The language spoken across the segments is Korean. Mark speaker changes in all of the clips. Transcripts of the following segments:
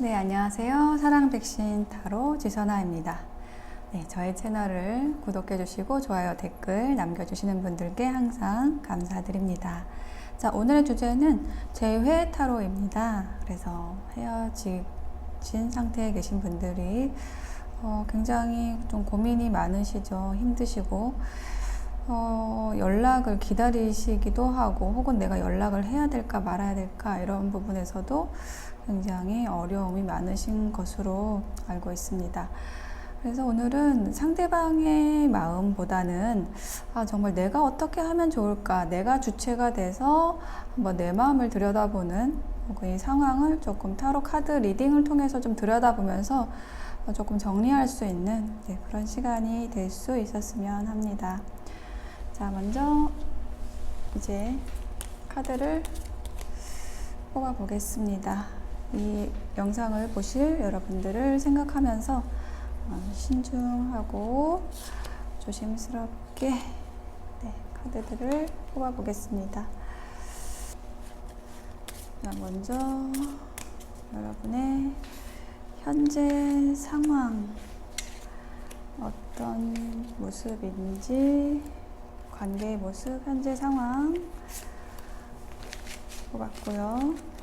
Speaker 1: 네, 안녕하세요. 사랑백신 타로 지선아입니다. 네, 저의 채널을 구독해 주시고 좋아요, 댓글 남겨주시는 분들께 항상 감사드립니다. 자, 오늘의 주제는 재회 타로입니다. 그래서 헤어진 상태에 계신 분들이 굉장히 좀 고민이 많으시죠. 힘드시고 연락을 기다리시기도 하고 혹은 내가 연락을 해야 될까 말아야 될까 이런 부분에서도 굉장히 어려움이 많으신 것으로 알고 있습니다. 그래서 오늘은 상대방의 마음보다는 정말 내가 어떻게 하면 좋을까, 내가 주체가 돼서 한번 내 마음을 들여다보는 이 상황을 조금 타로 카드 리딩을 통해서 좀 들여다보면서 조금 정리할 수 있는 그런 시간이 될 수 있었으면 합니다. 자, 먼저 이제 카드를 뽑아 보겠습니다. 이 영상을 보실 여러분들을 생각하면서 신중하고 조심스럽게 카드들을 뽑아 보겠습니다. 자, 먼저 여러분의 현재 상황 어떤 모습인지, 관계의 모습, 현재 상황 뽑았고요.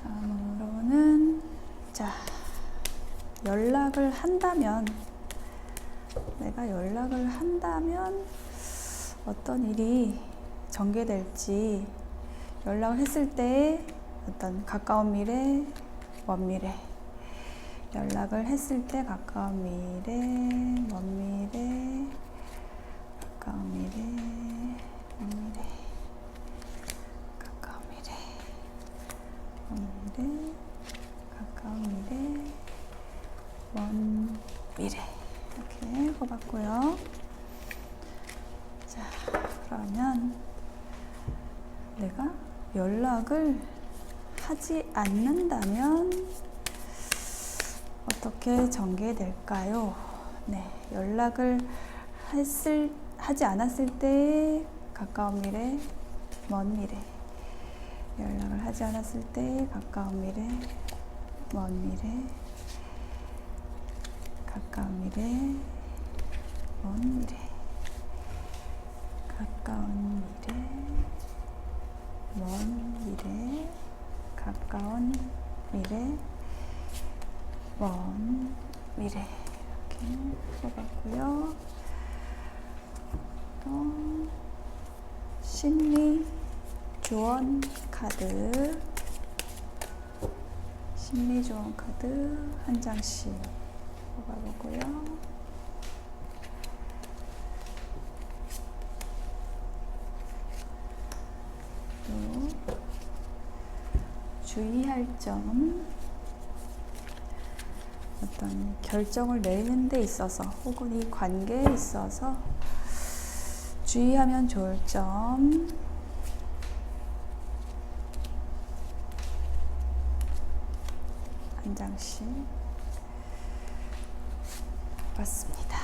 Speaker 1: 다음으로는 연락을 한다면, 내가 연락을 한다면 어떤 일이 전개될지, 연락을 했을 때 어떤 가까운 미래, 먼 미래, 연락을 했을 때 가까운 미래, 먼 미래, 가까운 미래, 먼 미래, 가까운 미래, 먼 미래, 가까운 미래, 먼 미래 이렇게 뽑았고요. 자, 그러면 내가 연락을 하지 않는다면 어떻게 전개될까요? 네, 연락을 하지 않았을 때 가까운 미래, 먼 미래, 연락을 하지 않았을 때 가까운 미래, 먼 미래, 가까운 미래, 먼 미래, 가까운 미래, 먼 미래, 가까운 미래, 먼 미래 이렇게 뽑았고요. 또 심리 조언 카드, 심리 조언 카드 한 장씩 뽑아보고요. 또 주의할 점, 어떤 결정을 내리는 데 있어서 혹은 이 관계에 있어서 주의하면 좋을 점, 한 장씩 봤습니다.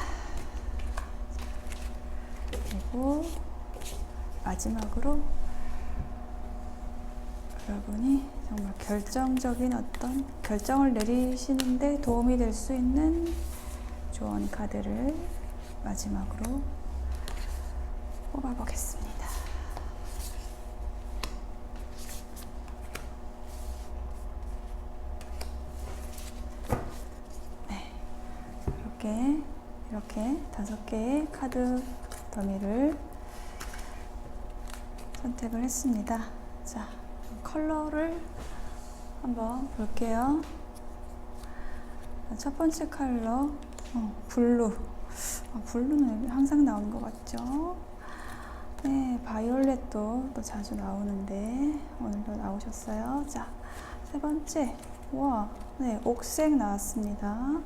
Speaker 1: 그리고 마지막으로 여러분이 정말 결정적인 어떤 결정을 내리시는데 도움이 될 수 있는 조언 카드를 마지막으로 뽑아보겠습니다. 네, 이렇게 5개의 카드 더미를 선택을 했습니다. 자, 컬러를 한번 볼게요. 첫 번째 컬러 블루. 블루는 항상 나오는 것 같죠? 네, 바이올렛도 또 자주 나오는데 오늘도 나오셨어요. 자, 세 번째, 우와, 네, 옥색 나왔습니다.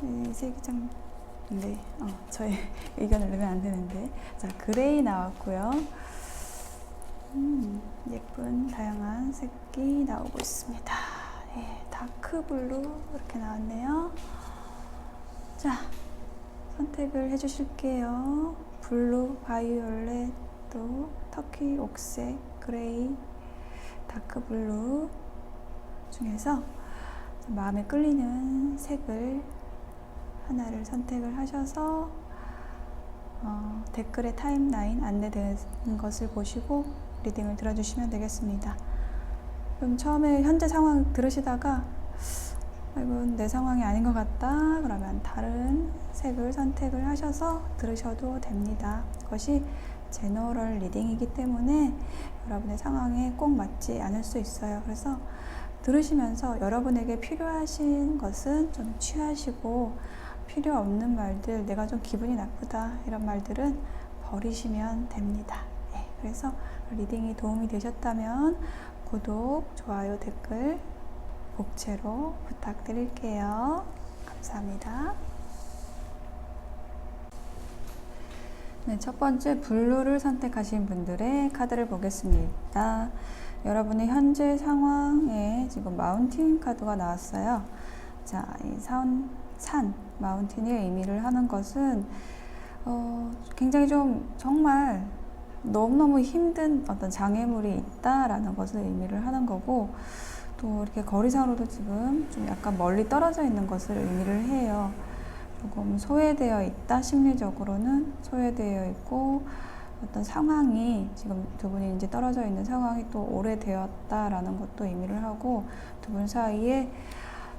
Speaker 1: 이 색이 참, 네, 저의 의견을 넣으면 안 되는데. 자, 그레이 나왔고요. 예쁜 다양한 색이 나오고 있습니다. 예, 다크 블루 이렇게 나왔네요. 자, 선택을 해주실게요. 블루, 바이올렛, 또 터키, 옥색, 그레이, 다크블루 중에서 마음에 끌리는 색을 하나를 선택을 하셔서 댓글에 타임라인 안내되는 것을 보시고 리딩을 들어주시면 되겠습니다. 그럼 처음에 현재 상황 들으시다가 이건 내 상황이 아닌 것 같다 그러면 다른 색을 선택을 하셔서 들으셔도 됩니다. 그것이 제너럴 리딩이기 때문에 여러분의 상황에 꼭 맞지 않을 수 있어요. 그래서 들으시면서 여러분에게 필요하신 것은 좀 취하시고 필요 없는 말들, 내가 좀 기분이 나쁘다 이런 말들은 버리시면 됩니다. 네, 그래서 리딩이 도움이 되셨다면 구독, 좋아요, 댓글 복채로 부탁드릴게요. 감사합니다. 네, 첫 번째 블루를 선택하신 분들의 카드를 보겠습니다. 여러분의 현재 상황에 지금 마운틴 카드가 나왔어요. 자, 이 산, 마운틴의 의미를 하는 것은 굉장히 좀 정말 너무너무 힘든 어떤 장애물이 있다라는 것을 의미를 하는 거고, 또 이렇게 거리상으로도 지금 좀 약간 멀리 떨어져 있는 것을 의미를 해요. 조금 소외되어 있다, 심리적으로는 소외되어 있고, 어떤 상황이 지금 두 분이 이제 떨어져 있는 상황이 또 오래되었다라는 것도 의미를 하고, 두 분 사이에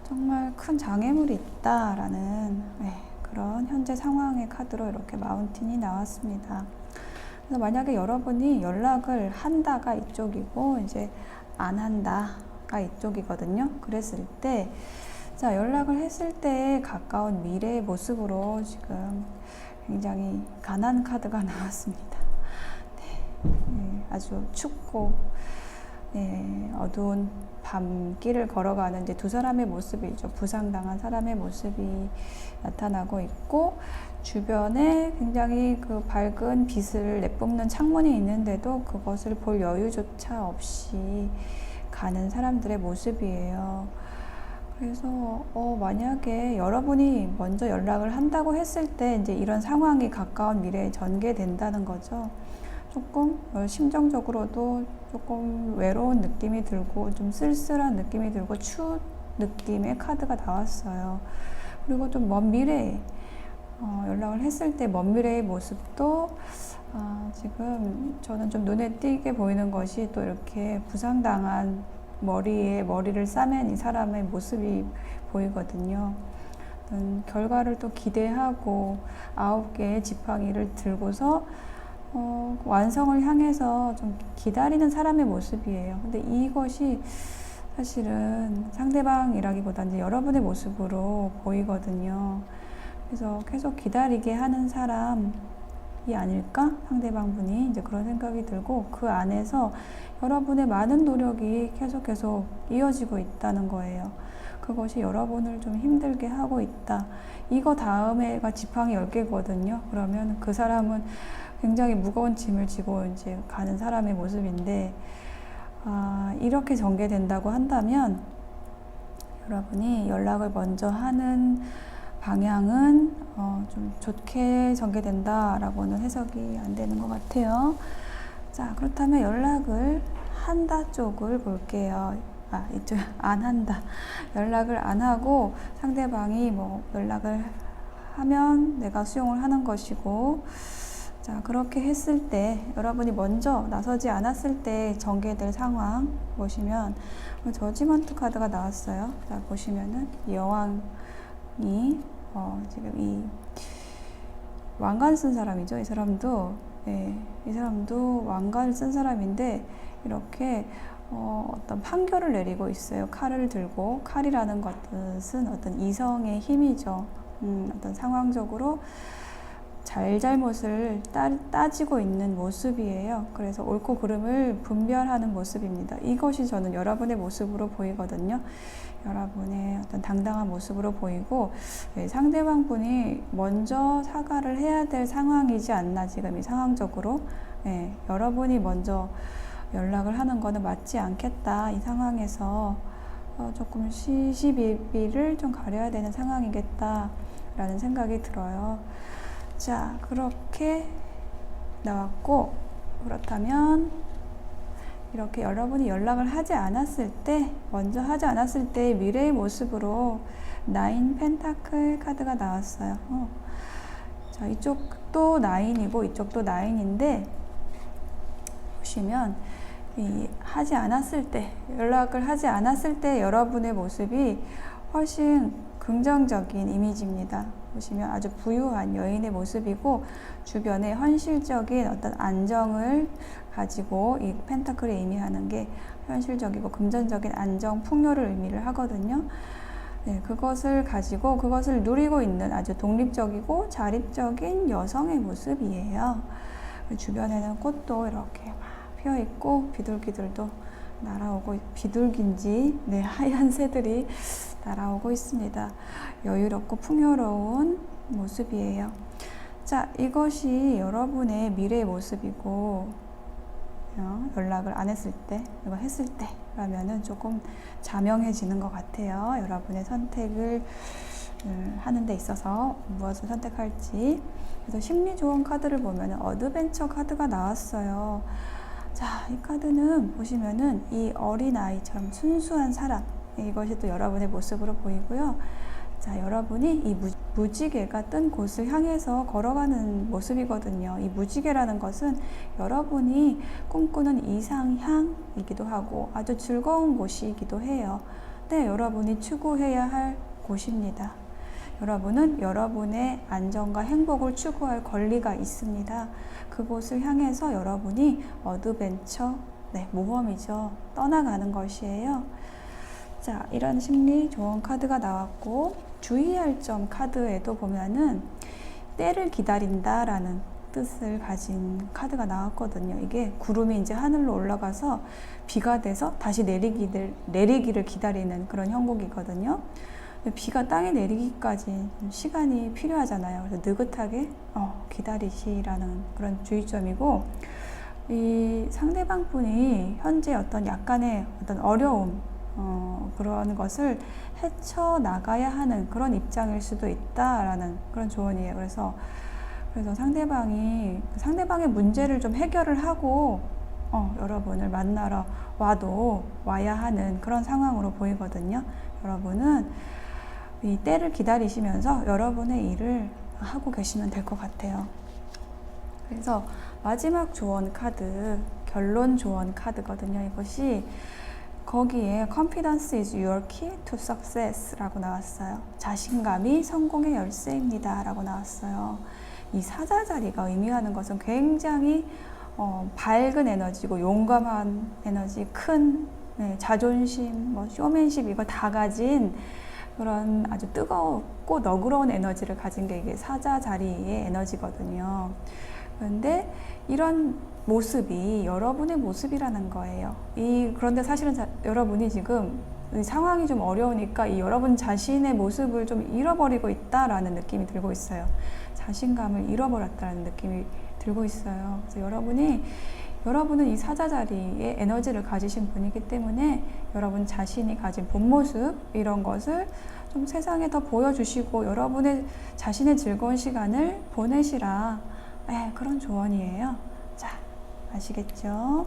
Speaker 1: 정말 큰 장애물이 있다라는 그런 현재 상황의 카드로 이렇게 마운틴이 나왔습니다. 그래서 만약에 여러분이 연락을 한다가 이쪽이고 이제 안 한다가 이쪽이거든요. 그랬을 때, 자, 연락을 했을 때 가까운 미래의 모습으로 지금 굉장히 가난 카드가 나왔습니다. 네, 아주 춥고 어두운 밤길을 걸어가는 이제 두 사람의 모습이죠. 부상당한 사람의 모습이 나타나고 있고, 주변에 굉장히 그 밝은 빛을 내뿜는 창문이 있는데도 그것을 볼 여유조차 없이 가는 사람들의 모습이에요. 그래서 만약에 여러분이 먼저 연락을 한다고 했을 때 이제 이런 상황이 가까운 미래에 전개된다는 거죠. 조금 심정적으로도 조금 외로운 느낌이 들고 좀 쓸쓸한 느낌이 들고 추운 느낌의 카드가 나왔어요. 그리고 좀 먼 미래에 연락을 했을 때 먼 미래의 모습도 지금 저는 좀 눈에 띄게 보이는 것이 또 이렇게 부상당한 머리에 머리를 싸맨 이 사람의 모습이 보이거든요. 결과를 또 기대하고 9개의 지팡이를 들고서 완성을 향해서 좀 기다리는 사람의 모습이에요. 근데 이것이 사실은 상대방이라기보다는 여러분의 모습으로 보이거든요. 그래서 계속 기다리게 하는 사람이 아닐까? 상대방 분이 이제 그런 생각이 들고, 그 안에서 여러분의 많은 노력이 계속 이어지고 있다는 거예요. 그것이 여러분을 좀 힘들게 하고 있다. 이거 다음에가 지팡이 10개거든요. 그러면 그 사람은 굉장히 무거운 짐을 지고 이제 가는 사람의 모습인데, 이렇게 전개된다고 한다면 여러분이 연락을 먼저 하는 방향은 좀 좋게 전개된다라고는 해석이 안 되는 것 같아요. 자, 그렇다면 연락을 한다 쪽을 볼게요. 이쪽 안 한다. 연락을 안 하고 상대방이 뭐 연락을 하면 내가 수용을 하는 것이고, 자, 그렇게 했을 때 여러분이 먼저 나서지 않았을 때 전개될 상황 보시면 저지먼트 카드가 나왔어요. 자, 보시면은 여왕이 지금 이 왕관 쓴 사람이죠. 이 사람도 이 사람도 왕관을 쓴 사람인데 이렇게 어떤 판결을 내리고 있어요. 칼을 들고, 칼이라는 것은 어떤 이성의 힘이죠. 어떤 상황적으로 잘잘못을 따지고 있는 모습이에요. 그래서 옳고 그름을 분별하는 모습입니다. 이것이 저는 여러분의 모습으로 보이거든요. 여러분의 어떤 당당한 모습으로 보이고, 상대방 분이 먼저 사과를 해야 될 상황이지 않나, 지금 이 상황적으로. 여러분이 먼저 연락을 하는 거는 맞지 않겠다. 이 상황에서 조금 시시비비를 좀 가려야 되는 상황이겠다라는 생각이 들어요. 자, 그렇게 나왔고, 그렇다면 이렇게 여러분이 연락을 하지 않았을 때, 먼저 하지 않았을 때의 미래의 모습으로 나인 펜타클 카드가 나왔어요. 자, 이쪽도 나인이고 이쪽도 나인인데, 보시면 하지 않았을 때, 연락을 하지 않았을 때 여러분의 모습이 훨씬 긍정적인 이미지입니다. 보시면 아주 부유한 여인의 모습이고, 주변에 현실적인 어떤 안정을 가지고, 이 펜타클이 의미하는 게 현실적이고 금전적인 안정, 풍요를 의미를 하거든요. 네, 그것을 가지고 그것을 누리고 있는 아주 독립적이고 자립적인 여성의 모습이에요. 주변에는 꽃도 이렇게 막 피어 있고, 비둘기들도 날아오고, 비둘기인지 네, 하얀 새들이 날아오고 있습니다. 여유롭고 풍요로운 모습이에요. 자, 이것이 여러분의 미래의 모습이고, 연락을 안 했을 때, 이거 했을 때 라면은 조금 자명해지는 것 같아요. 여러분의 선택을 하는 데 있어서 무엇을 선택할지. 그래서 심리 조언 카드를 보면 어드벤처 카드가 나왔어요. 자, 이 카드는 보시면은 이 어린아이처럼 순수한 사람, 이것이 또 여러분의 모습으로 보이고요. 자, 여러분이 이 무지개가 뜬 곳을 향해서 걸어가는 모습이거든요. 이 무지개라는 것은 여러분이 꿈꾸는 이상향이기도 하고 아주 즐거운 곳이기도 해요. 네, 여러분이 추구해야 할 곳입니다. 여러분은 여러분의 안정과 행복을 추구할 권리가 있습니다. 그곳을 향해서 여러분이 어드벤처, 네, 모험이죠. 떠나가는 것이에요. 자, 이런 심리 조언 카드가 나왔고, 주의할 점 카드에도 보면은 때를 기다린다 라는 뜻을 가진 카드가 나왔거든요. 이게 구름이 이제 하늘로 올라가서 비가 돼서 다시 내리기를 기다리는 그런 형국이거든요. 비가 땅에 내리기까지 시간이 필요하잖아요. 그래서 느긋하게 기다리시라는 그런 주의점이고, 이 상대방 분이 현재 어떤 약간의 어떤 어려움, 그런 것을 헤쳐나가야 하는 그런 입장일 수도 있다라는 그런 조언이에요. 그래서 상대방의 문제를 좀 해결을 하고, 여러분을 만나러 와야 하는 그런 상황으로 보이거든요. 여러분은 이 때를 기다리시면서 여러분의 일을 하고 계시면 될 것 같아요. 그래서 마지막 조언 카드, 결론 조언 카드거든요. 이것이 거기에 Confidence is your key to success 라고 나왔어요. 자신감이 성공의 열쇠입니다 라고 나왔어요. 이 사자 자리가 의미하는 것은 굉장히 밝은 에너지고, 용감한 에너지, 큰 자존심, 쇼맨십, 이걸 다 가진 그런 아주 뜨겁고 너그러운 에너지를 가진 게 이게 사자 자리의 에너지거든요. 그런데 이런 모습이 여러분의 모습이라는 거예요. 그런데 사실은 여러분이 지금 상황이 좀 어려우니까 이 여러분 자신의 모습을 좀 잃어버리고 있다라는 느낌이 들고 있어요. 자신감을 잃어버렸다는 느낌이 들고 있어요. 그래서 여러분은 이 사자 자리에 에너지를 가지신 분이기 때문에 여러분 자신이 가진 본 모습, 이런 것을 좀 세상에 더 보여주시고 여러분의 자신의 즐거운 시간을 보내시라. 그런 조언이에요. 자, 아시겠죠?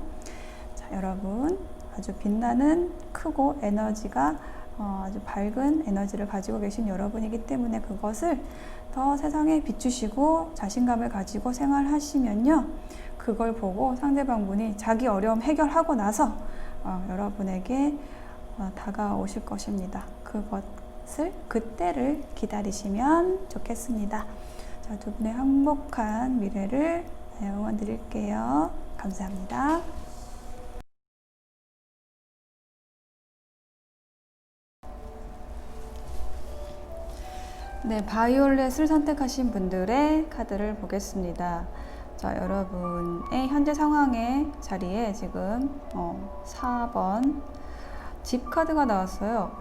Speaker 1: 자, 여러분 아주 빛나는 크고 에너지가 아주 밝은 에너지를 가지고 계신 여러분이기 때문에 그것을 더 세상에 비추시고 자신감을 가지고 생활하시면요, 그걸 보고 상대방 분이 자기 어려움 해결하고 나서 여러분에게 다가오실 것입니다. 그때를 기다리시면 좋겠습니다. 자, 두 분의 행복한 미래를 응원 드릴게요. 감사합니다. 네, 바이올렛을 선택하신 분들의 카드를 보겠습니다. 자, 여러분의 현재 상황의 자리에 지금 4번 집 카드가 나왔어요.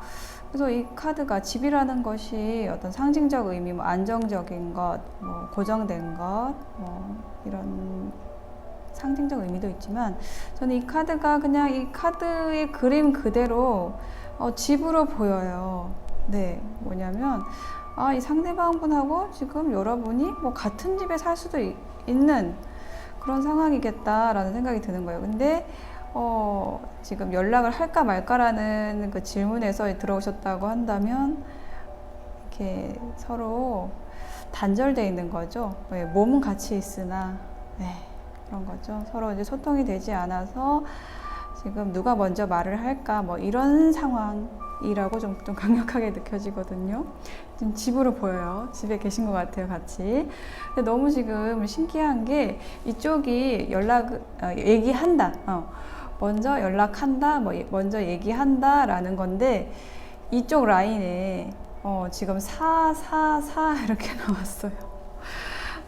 Speaker 1: 그래서 이 카드가 집이라는 것이 어떤 상징적 의미, 안정적인 것, 고정된 것, 이런 상징적 의미도 있지만, 저는 이 카드가 그냥 이 카드의 그림 그대로 집으로 보여요. 네, 뭐냐면 이 상대방 분하고 지금 여러분이 같은 집에 살 수도 있는 그런 상황이겠다라는 생각이 드는 거예요. 근데 지금 연락을 할까 말까라는 그 질문에서 들어오셨다고 한다면 이렇게 서로 단절되어 있는 거죠. 네, 몸은 같이 있으나 그런 거죠. 서로 이제 소통이 되지 않아서 지금 누가 먼저 말을 할까 뭐 이런 상황이라고 좀 강력하게 느껴지거든요. 지금 집으로 보여요. 집에 계신 것 같아요, 같이. 근데 너무 지금 신기한 게 이쪽이 얘기한다. 먼저 연락한다, 뭐 먼저 얘기한다라는 건데 이쪽 라인에 지금 4 이렇게 나왔어요.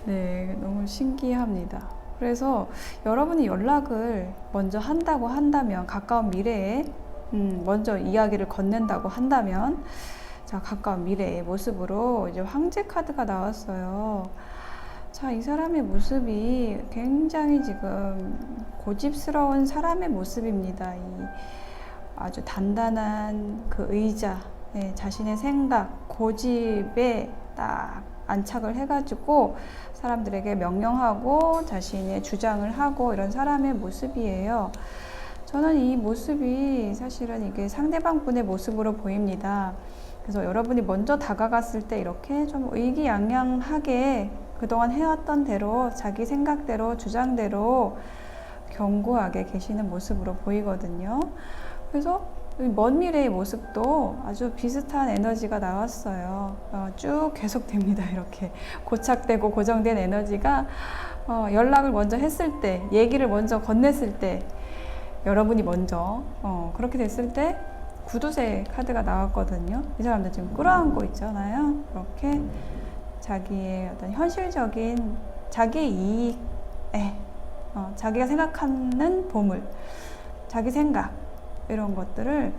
Speaker 1: 네, 너무 신기합니다. 그래서 여러분이 연락을 먼저 한다고 한다면, 가까운 미래에 먼저 이야기를 건넨다고 한다면, 자, 가까운 미래의 모습으로 이제 황제 카드가 나왔어요. 자, 이 사람의 모습이 굉장히 지금 고집스러운 사람의 모습입니다. 이 아주 단단한 그 의자, 자신의 생각, 고집에 딱 안착을 해가지고 사람들에게 명령하고 자신의 주장을 하고 이런 사람의 모습이에요. 저는 이 모습이 사실은 이게 상대방 분의 모습으로 보입니다. 그래서 여러분이 먼저 다가갔을 때 이렇게 좀 의기양양하게 그동안 해왔던 대로 자기 생각대로 주장대로 견고하게 계시는 모습으로 보이거든요. 그래서 먼 미래의 모습도 아주 비슷한 에너지가 나왔어요. 쭉 계속됩니다. 이렇게 고착되고 고정된 에너지가 연락을 먼저 했을 때, 얘기를 먼저 건넸을 때, 여러분이 먼저 그렇게 됐을 때 구두쇠 카드가 나왔거든요. 이 사람들 지금 끌어안고 있잖아요. 이렇게 자기의 어떤 현실적인 자기 이익에 자기가 생각하는 보물, 자기 생각 이런 것들을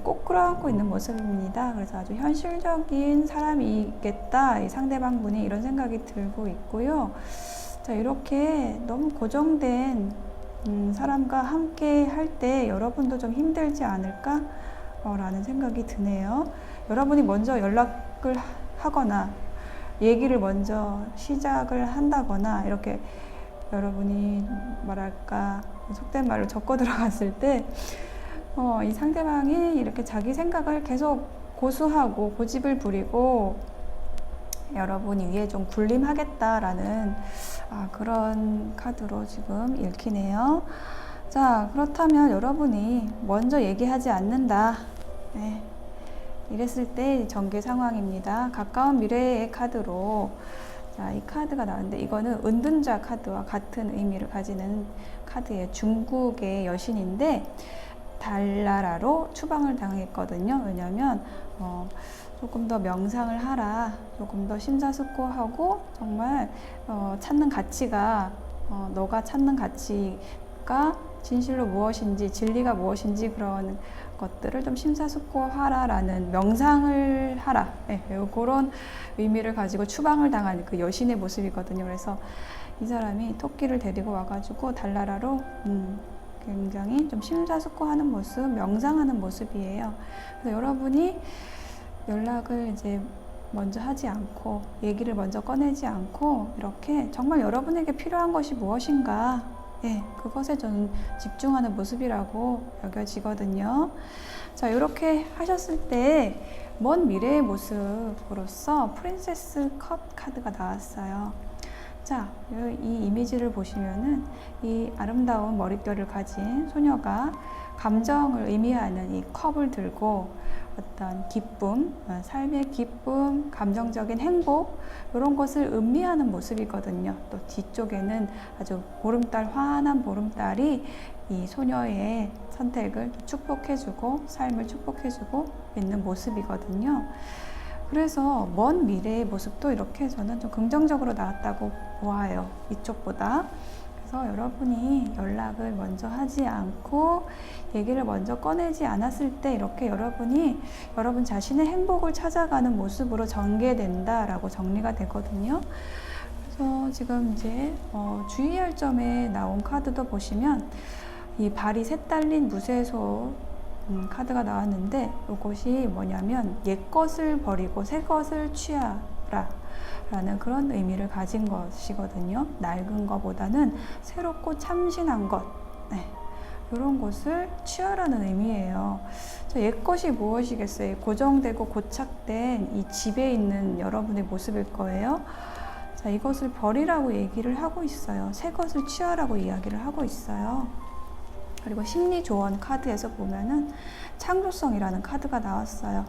Speaker 1: 꼭 끌어안고 있는 모습입니다. 그래서 아주 현실적인 사람이겠다, 이 상대방 분이 이런 생각이 들고 있고요. 자, 이렇게 너무 고정된 사람과 함께 할 때 여러분도 좀 힘들지 않을까? 라는 생각이 드네요. 여러분이 먼저 연락을 하거나 얘기를 먼저 시작을 한다거나 이렇게 여러분이 뭐랄까 속된 말로 적고 들어갔을 때 이 상대방이 이렇게 자기 생각을 계속 고수하고 고집을 부리고 여러분이 위에 좀 군림하겠다라는 그런 카드로 지금 읽히네요. 자, 그렇다면 여러분이 먼저 얘기하지 않는다. 이랬을 때 전개 상황입니다. 가까운 미래의 카드로 자, 이 카드가 나왔는데 이거는 은둔자 카드와 같은 의미를 가지는 카드예요. 중국의 여신인데 달나라로 추방을 당했거든요. 왜냐하면 조금 더 명상을 하라, 조금 더 심사숙고하고 정말 찾는 가치가 너가 찾는 가치가 진실로 무엇인지, 진리가 무엇인지 그런 것들을 좀 심사숙고하라라는, 명상을 하라, 그런 의미를 가지고 추방을 당한 그 여신의 모습이거든요. 그래서 이 사람이 토끼를 데리고 와가지고 달나라로 굉장히 좀 심사숙고하는 모습, 명상하는 모습이에요. 그래서 여러분이 연락을 이제 먼저 하지 않고 얘기를 먼저 꺼내지 않고 이렇게 정말 여러분에게 필요한 것이 무엇인가, 그것에 저는 집중하는 모습이라고 여겨지거든요. 자, 이렇게 하셨을 때 먼 미래의 모습으로서 프린세스 컵 카드가 나왔어요. 자, 이 이미지를 보시면은 이 아름다운 머릿결을 가진 소녀가 감정을 의미하는 이 컵을 들고 어떤 기쁨, 삶의 기쁨, 감정적인 행복 이런 것을 의미하는 모습이거든요. 또 뒤쪽에는 아주 보름달, 환한 보름달이 이 소녀의 선택을 축복해주고 삶을 축복해주고 있는 모습이거든요. 그래서 먼 미래의 모습도 이렇게 저는 좀 긍정적으로 나왔다고 보아요. 이쪽보다. 그래서 여러분이 연락을 먼저 하지 않고 얘기를 먼저 꺼내지 않았을 때 이렇게 여러분이 여러분 자신의 행복을 찾아가는 모습으로 전개된다라고 정리가 되거든요. 그래서 지금 이제 주의할 점에 나온 카드도 보시면 이 발이 셋 달린 무쇠소 카드가 나왔는데 이것이 뭐냐면 옛것을 버리고 새것을 취하라 라는 그런 의미를 가진 것이거든요. 낡은 것보다는 새롭고 참신한 것, 이런 것을 취하라는 의미예요. 옛 것이 무엇이겠어요? 고정되고 고착된 이 집에 있는 여러분의 모습일 거예요. 자, 이것을 버리라고 얘기를 하고 있어요. 새 것을 취하라고 이야기를 하고 있어요. 그리고 심리 조언 카드에서 보면은 창조성이라는 카드가 나왔어요.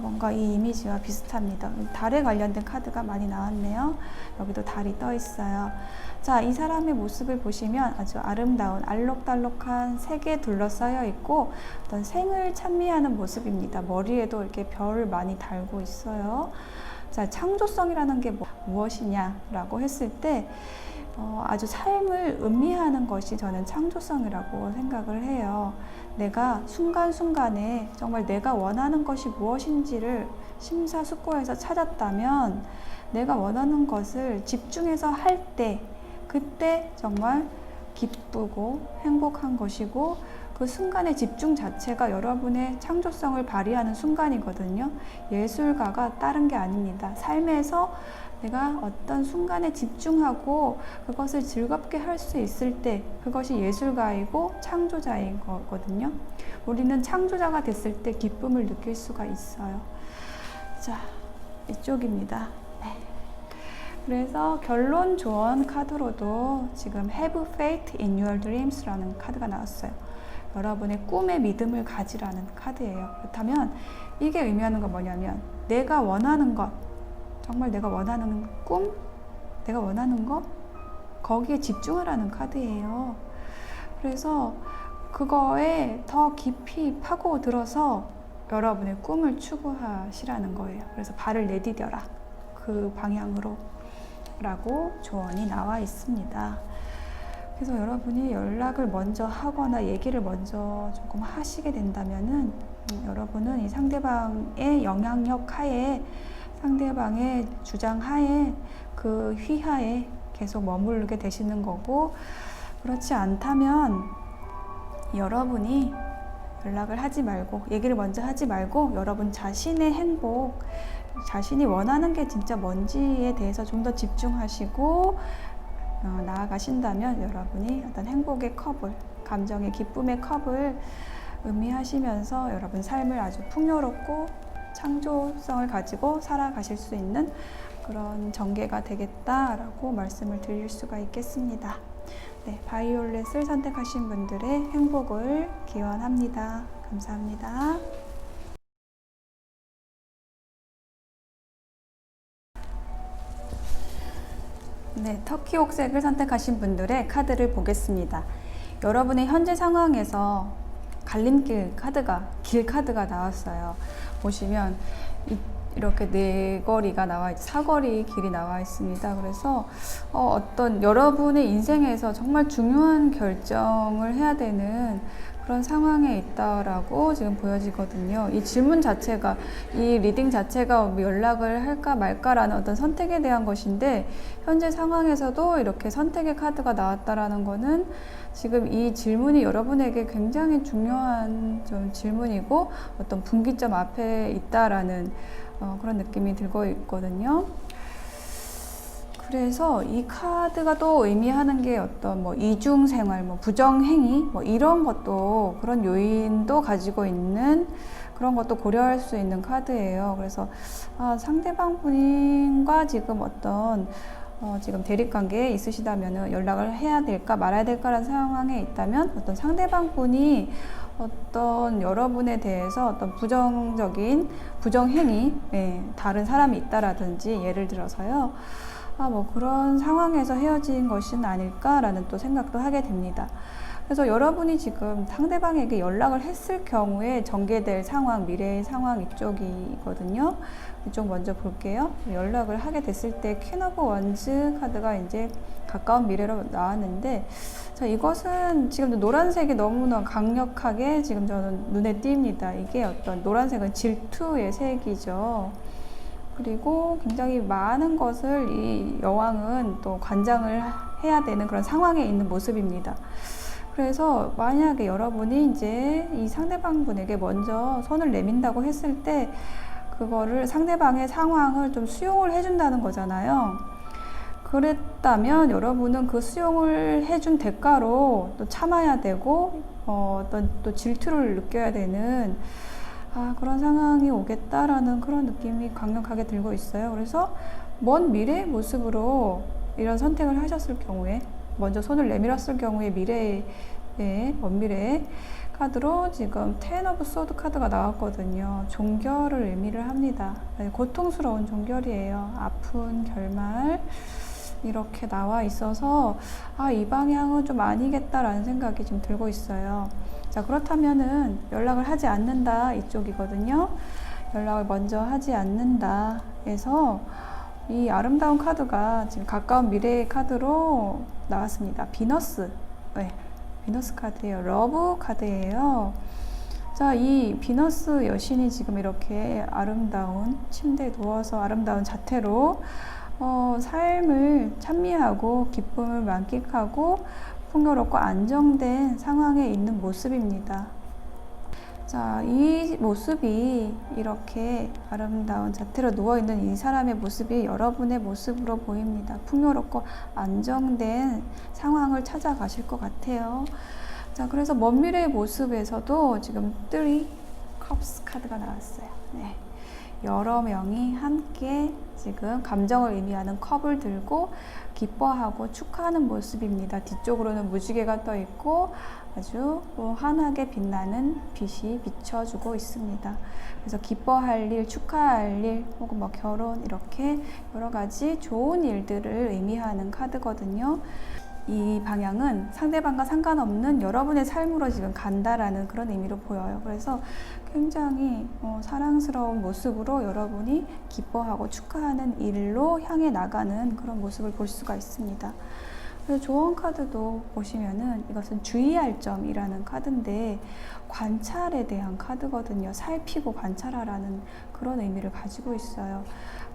Speaker 1: 뭔가 이 이미지와 비슷합니다. 달에 관련된 카드가 많이 나왔네요. 여기도 달이 떠 있어요. 자, 이 사람의 모습을 보시면 아주 아름다운 알록달록한 색에 둘러싸여 있고 어떤 생을 찬미하는 모습입니다. 머리에도 이렇게 별을 많이 달고 있어요. 자, 창조성이라는 게 무엇이냐라고 했을 때 아주 삶을 음미하는 것이 저는 창조성이라고 생각을 해요. 내가 순간순간에 정말 내가 원하는 것이 무엇인지를 심사숙고해서 찾았다면 내가 원하는 것을 집중해서 할 때 그때 정말 기쁘고 행복한 것이고 그 순간의 집중 자체가 여러분의 창조성을 발휘하는 순간이거든요. 예술가가 다른 게 아닙니다. 삶에서 내가 어떤 순간에 집중하고 그것을 즐겁게 할 수 있을 때 그것이 예술가이고 창조자인 거거든요. 우리는 창조자가 됐을 때 기쁨을 느낄 수가 있어요. 자, 이쪽입니다. 그래서 결론 조언 카드로도 지금 Have faith in your dreams 라는 카드가 나왔어요. 여러분의 꿈에 믿음을 가지라는 카드예요. 그렇다면 이게 의미하는 건 뭐냐면 내가 원하는 것, 정말 내가 원하는 꿈, 내가 원하는 것, 거기에 집중하라는 카드예요. 그래서 그거에 더 깊이 파고들어서 여러분의 꿈을 추구하시라는 거예요. 그래서 발을 내디뎌라. 그 방향으로 라고 조언이 나와 있습니다. 그래서 여러분이 연락을 먼저 하거나 얘기를 먼저 조금 하시게 된다면은 여러분은 이 상대방의 영향력 하에, 상대방의 주장 하에, 그 휘하에 계속 머무르게 되시는 거고, 그렇지 않다면 여러분이 연락을 하지 말고, 얘기를 먼저 하지 말고 여러분 자신의 행복, 자신이 원하는 게 진짜 뭔지에 대해서 좀 더 집중하시고 나아가신다면 여러분이 어떤 행복의 컵을, 감정의 기쁨의 컵을 의미하시면서 여러분 삶을 아주 풍요롭고 창조성을 가지고 살아가실 수 있는 그런 전개가 되겠다라고 말씀을 드릴 수가 있겠습니다. 네, 바이올렛을 선택하신 분들의 행복을 기원합니다. 감사합니다. 네, 터키 옥색을 선택하신 분들의 카드를 보겠습니다. 여러분의 현재 상황에서 갈림길 카드가, 길 카드가 나왔어요. 보시면 이렇게 네 거리가 나와 있고 사거리 길이 나와 있습니다. 그래서 어떤 여러분의 인생에서 정말 중요한 결정을 해야 되는 그런 상황에 있다라고 지금 보여지거든요. 이 질문 자체가, 이 리딩 자체가 연락을 할까 말까라는 어떤 선택에 대한 것인데, 현재 상황에서도 이렇게 선택의 카드가 나왔다라는 거는 지금 이 질문이 여러분에게 굉장히 중요한 좀 질문이고 어떤 분기점 앞에 있다라는 그런 느낌이 들고 있거든요. 그래서 이 카드가 또 의미하는 게 어떤 이중생활, 부정행위, 이런 것도, 그런 요인도 가지고 있는, 그런 것도 고려할 수 있는 카드예요. 그래서 상대방 분과 지금 어떤 지금 대립관계에 있으시다면 연락을 해야 될까 말아야 될까라는 상황에 있다면 어떤 상대방 분이 어떤 여러분에 대해서 어떤 부정적인 부정행위, 다른 사람이 있다라든지 예를 들어서요. 그런 상황에서 헤어진 것은 아닐까라는 또 생각도 하게 됩니다. 그래서 여러분이 지금 상대방에게 연락을 했을 경우에 전개될 상황, 미래의 상황 이쪽이거든요. 이쪽 먼저 볼게요. 연락을 하게 됐을 때 퀸 오브 원즈 카드가 이제 가까운 미래로 나왔는데, 자, 이것은 지금 노란색이 너무나 강력하게 지금 저는 눈에 띕니다. 이게 어떤 노란색은 질투의 색이죠. 그리고 굉장히 많은 것을 이 여왕은 또 관장을 해야 되는 그런 상황에 있는 모습입니다. 그래서 만약에 여러분이 이제 이 상대방 분에게 먼저 손을 내민다고 했을 때 그거를 상대방의 상황을 좀 수용을 해준다는 거잖아요. 그랬다면 여러분은 그 수용을 해준 대가로 또 참아야 되고 어떤 또 질투를 느껴야 되는 그런 상황이 오겠다라는 그런 느낌이 강력하게 들고 있어요. 그래서 먼 미래의 모습으로 이런 선택을 하셨을 경우에, 먼저 손을 내밀었을 경우에 먼 미래에 카드로 지금 텐 오브 소드 카드가 나왔거든요. 종결을 의미를 합니다. 고통스러운 종결이에요. 아픈 결말 이렇게 나와 있어서 이 방향은 좀 아니겠다라는 생각이 좀 들고 있어요. 자, 그렇다면은 연락을 하지 않는다 이쪽이거든요. 연락을 먼저 하지 않는다 해서 이 아름다운 카드가 지금 가까운 미래의 카드로 나왔습니다. 비너스. 네, 비너스 카드예요. 러브 카드예요. 자, 이 비너스 여신이 지금 이렇게 아름다운 침대에 누워서 아름다운 자태로 삶을 찬미하고 기쁨을 만끽하고 풍요롭고 안정된 상황에 있는 모습입니다. 자, 이 모습이 이렇게 아름다운 자태로 누워있는 이 사람의 모습이 여러분의 모습으로 보입니다. 풍요롭고 안정된 상황을 찾아가실 것 같아요. 자, 그래서 먼 미래의 모습에서도 지금 3 컵스 카드가 나왔어요. 네. 여러 명이 함께 지금 감정을 의미하는 컵을 들고 기뻐하고 축하하는 모습입니다. 뒤쪽으로는 무지개가 떠 있고 아주 환하게 빛나는 빛이 비춰주고 있습니다. 그래서 기뻐할 일, 축하할 일, 혹은 결혼 이렇게 여러 가지 좋은 일들을 의미하는 카드거든요. 이 방향은 상대방과 상관없는 여러분의 삶으로 지금 간다라는 그런 의미로 보여요. 그래서 굉장히 사랑스러운 모습으로 여러분이 기뻐하고 축하하는 일로 향해 나가는 그런 모습을 볼 수가 있습니다. 그래서 조언 카드도 보시면은 이것은 주의할 점이라는 카드인데 관찰에 대한 카드거든요. 살피고 관찰하라는 그런 의미를 가지고 있어요.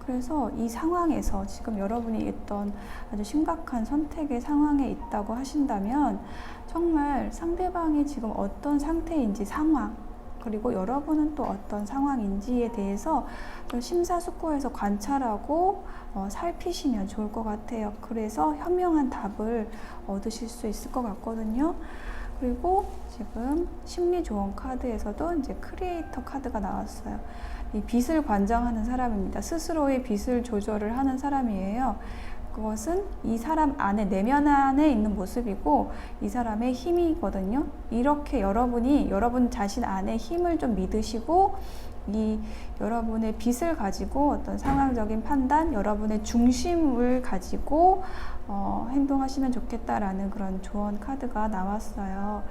Speaker 1: 그래서 이 상황에서 지금 여러분이 있던 아주 심각한 선택의 상황에 있다고 하신다면 정말 상대방이 지금 어떤 상태인지 상황, 그리고 여러분은 또 어떤 상황인지에 대해서 좀 심사숙고해서 관찰하고 살피시면 좋을 것 같아요. 그래서 현명한 답을 얻으실 수 있을 것 같거든요. 그리고 지금 심리 조언 카드에서도 이제 크리에이터 카드가 나왔어요. 이 빛을 관장하는 사람입니다. 스스로의 빛을 조절을 하는 사람이에요. 그것은 이 사람 안에, 내면 안에 있는 모습이고 이 사람의 힘이거든요. 이렇게 여러분 자신 안에 힘을 좀 믿으시고 이 여러분의 빛을 가지고 어떤 상황적인 판단, 여러분의 중심을 가지고 행동하시면 좋겠다라는 그런 조언 카드가 나왔어요.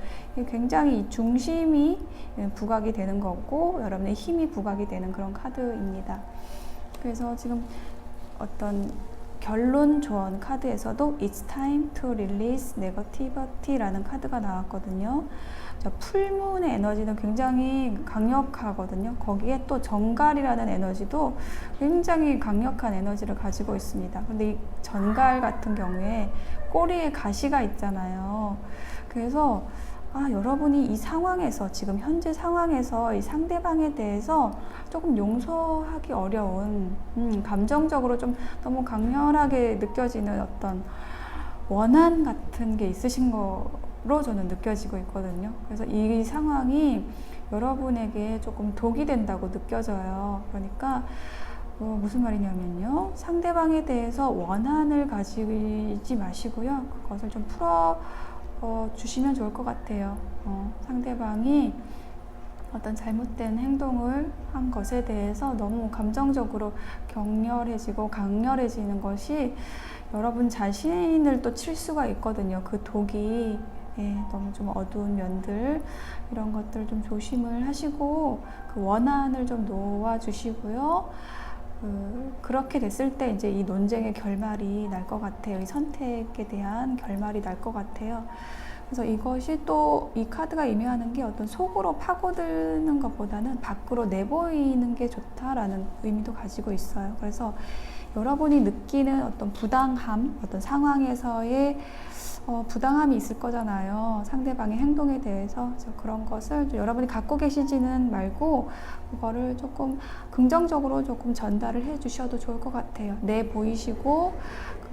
Speaker 1: 굉장히 이 중심이 부각이 되는 거고 여러분의 힘이 부각이 되는 그런 카드입니다. 그래서 지금 어떤 결론 조언 카드에서도 It's time to release negativity라는 카드가 나왔거든요. 자, 풀문의 에너지는 굉장히 강력하거든요. 거기에 또 정갈이라는 에너지도 굉장히 강력한 에너지를 가지고 있습니다. 근데 이 정갈 같은 경우에 꼬리에 가시가 있잖아요. 그래서 여러분이 이 상황에서, 지금 현재 상황에서 이 상대방에 대해서 조금 용서하기 어려운, 감정적으로 좀 너무 강렬하게 느껴지는 어떤 원한 같은 게 있으신 거로 저는 느껴지고 있거든요. 그래서 이 상황이 여러분에게 조금 독이 된다고 느껴져요. 그러니까 무슨 말이냐면요. 상대방에 대해서 원한을 가지지 마시고요. 그것을 좀 주시면 좋을 것 같아요. 상대방이 어떤 잘못된 행동을 한 것에 대해서 너무 감정적으로 격렬해지고 강렬해지는 것이 여러분 자신을 또 칠 수가 있거든요. 그 독이 너무 좀 어두운 면들, 이런 것들 좀 조심을 하시고 그 원한을 좀 놓아주시고요. 그렇게 됐을 때 이제 이 논쟁의 결말이 날 것 같아요. 이 선택에 대한 결말이 날 것 같아요. 그래서 이것이 또 이 카드가 의미하는 게 어떤 속으로 파고드는 것보다는 밖으로 내보이는 게 좋다라는 의미도 가지고 있어요. 그래서 여러분이 느끼는 어떤 부당함, 어떤 상황에서의 부당함이 있을 거잖아요. 상대방의 행동에 대해서. 그런 것을 여러분이 갖고 계시지는 말고 그거를 조금 긍정적으로 조금 전달을 해 주셔도 좋을 것 같아요. 내보이시고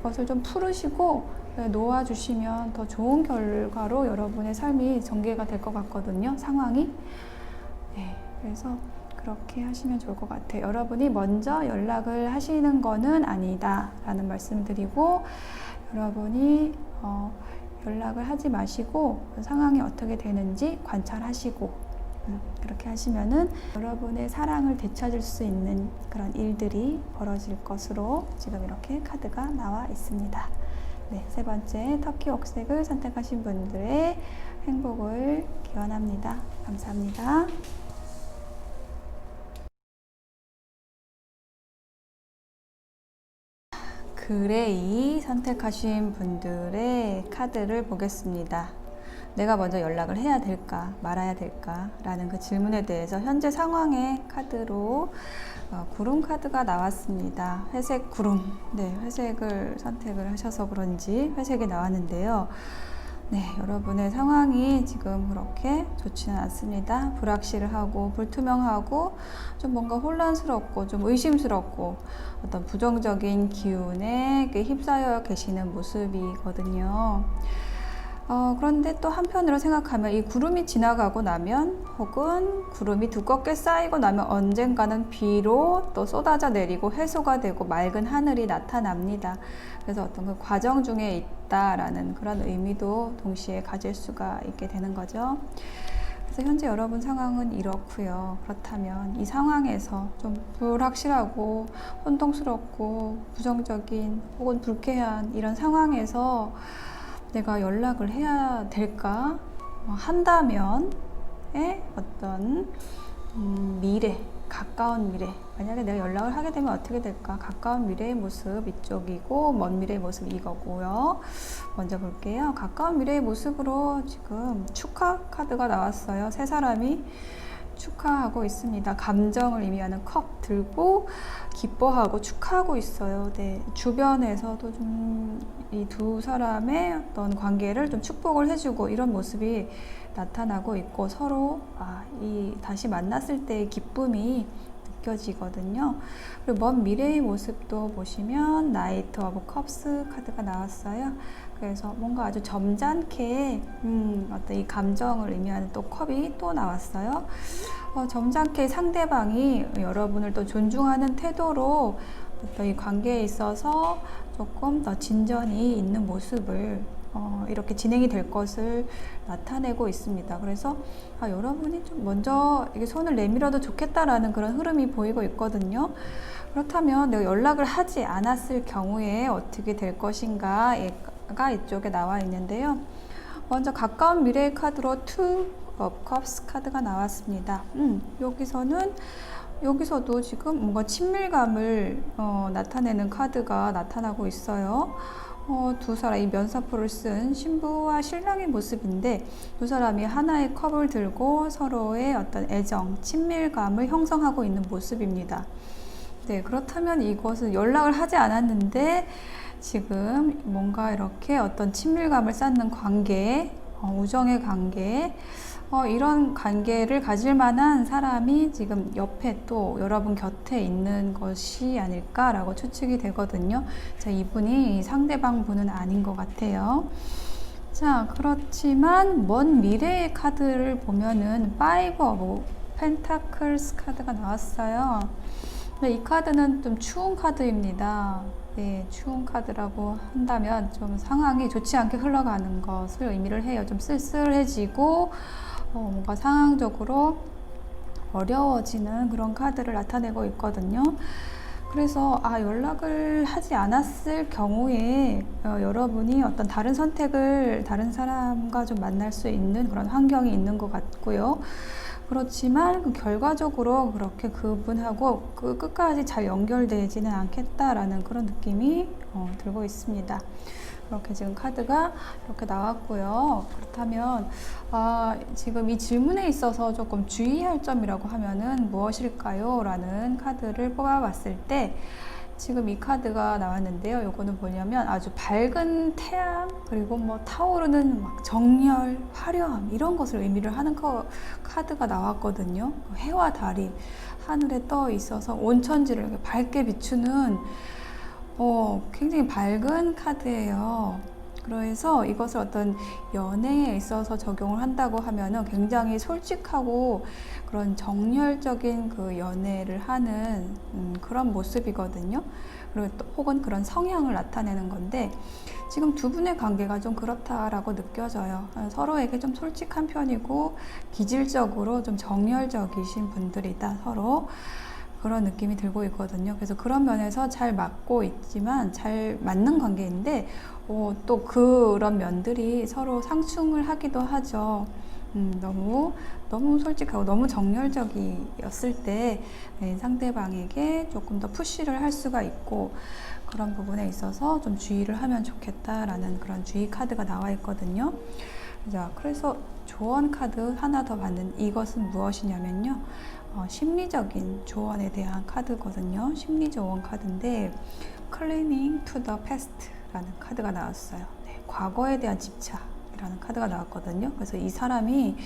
Speaker 1: 그것을 좀 풀으시고 놓아주시면 더 좋은 결과로 여러분의 삶이 전개가 될 것 같거든요. 상황이. 네, 그래서 그렇게 하시면 좋을 것 같아요. 여러분이 먼저 연락을 하시는 거는 아니다 라는 말씀드리고, 여러분이 연락을 하지 마시고 상황이 어떻게 되는지 관찰하시고 그렇게 하시면은 여러분의 사랑을 되찾을 수 있는 그런 일들이 벌어질 것으로 지금 이렇게 카드가 나와 있습니다. 네, 세 번째 터키 옥색을 선택하신 분들의 행복을 기원합니다. 감사합니다. 그레이 선택하신 분들의 카드를 보겠습니다. 내가 먼저 연락을 해야 될까 말아야 될까 라는 그 질문에 대해서 현재 상황의 카드로 구름 카드가 나왔습니다. 회색 구름. 네, 회색을 선택을 하셔서 그런지 회색이 나왔는데요. 네, 여러분의 상황이 지금 그렇게 좋지는 않습니다. 불확실하고 불투명하고 좀 뭔가 혼란스럽고 좀 의심스럽고 어떤 부정적인 기운에 휩싸여 계시는 모습이거든요. 그런데 또 한편으로 생각하면 이 구름이 지나가고 나면 혹은 구름이 두껍게 쌓이고 나면 언젠가는 비로 또 쏟아져 내리고 해소가 되고 맑은 하늘이 나타납니다. 그래서 어떤 그 과정 중에 있다라는 그런 의미도 동시에 가질 수가 있게 되는 거죠. 그래서 현재 여러분 상황은 이렇고요. 그렇다면 이 상황에서 좀 불확실하고 혼동스럽고 부정적인 혹은 불쾌한 이런 상황에서 내가 연락을 해야 될까 한다면 어떤 미래, 가까운 미래, 만약에 내가 연락을 하게 되면 어떻게 될까? 가까운 미래의 모습 이쪽이고 먼 미래의 모습 이거고요. 먼저 볼게요. 가까운 미래의 모습으로 지금 축하 카드가 나왔어요. 세 사람이 축하하고 있습니다. 감정을 의미하는 컵 들고 기뻐하고 축하하고 있어요. 네, 주변에서도 좀 이 두 사람의 어떤 관계를 좀 축복을 해주고 이런 모습이 나타나고 있고 서로 다시 만났을 때의 기쁨이 느껴지거든요. 그리고 먼 미래의 모습도 보시면 나이트 오브 컵스 카드가 나왔어요. 그래서 뭔가 아주 점잖게 어떤 이 감정을 의미하는 또 컵이 또 나왔어요. 점잖게 상대방이 여러분을 또 존중하는 태도로 어떤 이 관계에 있어서 조금 더 진전이 있는 모습을 이렇게 진행이 될 것을 나타내고 있습니다. 그래서 여러분이 좀 먼저 이게 손을 내밀어도 좋겠다라는 그런 흐름이 보이고 있거든요. 그렇다면 내가 연락을 하지 않았을 경우에 어떻게 될 것인가가 이쪽에 나와 있는데요. 먼저 가까운 미래의 카드로 Two of Cups 카드가 나왔습니다. 여기서도 지금 뭔가 친밀감을 나타내는 카드가 나타나고 있어요. 두 사람, 이 면사포를 쓴 신부와 신랑의 모습인데 두 사람이 하나의 컵을 들고 서로의 어떤 애정, 친밀감을 형성하고 있는 모습입니다. 네, 그렇다면 이것은 연락을 하지 않았는데 지금 뭔가 이렇게 어떤 친밀감을 쌓는 관계, 우정의 관계, 이런 관계를 가질 만한 사람이 지금 옆에 또 여러분 곁에 있는 것이 아닐까라고 추측이 되거든요. 자, 이분이 상대방 분은 아닌 것 같아요. 자, 그렇지만 먼 미래의 카드를 보면은 Five of Pentacles 카드가 나왔어요. 이 카드는 좀 추운 카드입니다. 네, 추운 카드라고 한다면 좀 상황이 좋지 않게 흘러가는 것을 의미를 해요. 좀 쓸쓸해지고 뭔가 상황적으로 어려워지는 그런 카드를 나타내고 있거든요. 그래서 연락을 하지 않았을 경우에 여러분이 어떤 다른 선택을 다른 사람과 좀 만날 수 있는 그런 환경이 있는 것 같고요. 그렇지만 결과적으로 그렇게 그분하고 끝까지 잘 연결되지는 않겠다라는 그런 느낌이 들고 있습니다. 이렇게 지금 카드가 이렇게 나왔고요. 그렇다면 지금 이 질문에 있어서 조금 주의할 점이라고 하면은 무엇일까요? 라는 카드를 뽑아봤을 때 지금 이 카드가 나왔는데요. 이거는 뭐냐면 아주 밝은 태양 그리고 뭐 타오르는 막 정열, 화려함 이런 것을 의미를 하는 카드가 나왔거든요. 해와 달이 하늘에 떠 있어서 온천지를 이렇게 밝게 비추는 굉장히 밝은 카드예요. 그래서 이것을 어떤 연애에 있어서 적용을 한다고 하면은 굉장히 솔직하고 그런 정열적인 그 연애를 하는 그런 모습이거든요. 그리고 또 혹은 그런 성향을 나타내는 건데 지금 두 분의 관계가 좀 그렇다라고 느껴져요. 서로에게 좀 솔직한 편이고 기질적으로 좀 정열적이신 분들이다, 서로. 그런 느낌이 들고 있거든요. 그래서 그런 면에서 잘 맞고 있지만 잘 맞는 관계인데 또 그런 면들이 서로 상충을 하기도 하죠. 너무 솔직하고 너무 정열적이었을 때 상대방에게 조금 더 푸시를 할 수가 있고 그런 부분에 있어서 좀 주의를 하면 좋겠다라는 그런 주의 카드가 나와 있거든요. 자, 그래서 조언 카드 하나 더 받는 이것은 무엇이냐면요. 심리적인 조언에 대한 카드거든요. 심리 조언 카드인데 Clinging to the Past라는 카드가 나왔어요. 네, 과거에 대한 집착이라는 카드가 나왔거든요. 그래서 이 사람이